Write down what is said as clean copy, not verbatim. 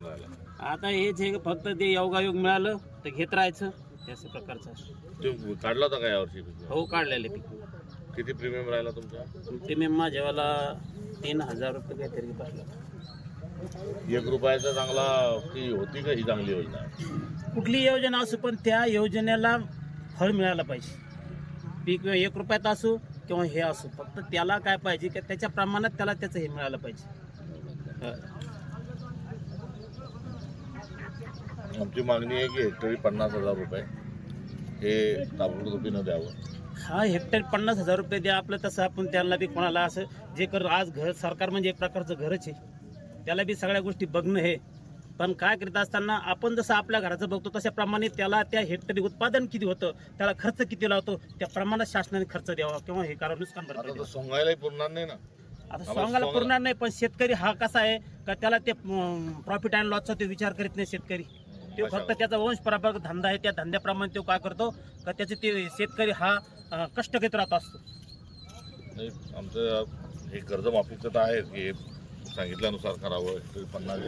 आता हेच हे फक्त ते योगायोग मिळालं तर घेत राहायचं त्याच प्रकारचं. तुम्ही काढला होता का यावर्षी? हो काढलेले पीक. किती प्रीमियम राहिला तुमचा? प्रीमियम माझ्यावाला 3,000 रुपये काहीतरी बसला. 1 रुपयाचा चांगला की होती का ही चांगली योजना आहे? कुठली योजना असो पण त्या योजनेला फळ मिळालं पाहिजे. पीक 1 रुपयात असो किंवा हे असो, फक्त त्याला काय पाहिजे की त्याच्या प्रमाणात त्याला त्याचं हे मिळालं पाहिजे. आमची मागणी आहे की हेक्टरी 50,000 रुपये हे ताबडतोबीनं द्यावं. हा हेक्टर 50,000 रुपये द्या आपलं. तसं आपण त्याला बी कोणाला असं जे कर आज घर सरकार म्हणजे एक प्रकारचं घरच आहे, त्याला बी सगळ्या गोष्टी बघणं हे. पण काय करीत असताना आपण जसं आपल्या घराचं बघतो तशाप्रमाणे त्याला त्या हेक्टरी उत्पादन किती होतं, त्याला खर्च किती लावतो, त्या प्रमाणात शासनाने खर्च द्यावा किंवा हे करावं. नुकसान भरपाई आता द्यावं. तर सोंगायलाही पुरणार नाही ना. आता सांगायला पुरणार नाही, पण शेतकरी हा कसा आहे का त्याला ते प्रॉफिट अँड लॉसचा ते विचार करीत नाही शेतकरी. तो फक्त त्याचा वंश परंपरागत धंदा आहे, त्या धंद्याप्रमाणे तो काय करतो का त्याचे ते शेतकरी हा कष्ट घेत राहत असतो. नाही, आमचं हे कर्जमाफीचं तर आहे की सांगितल्यानुसार करावं. हेक्टरी 50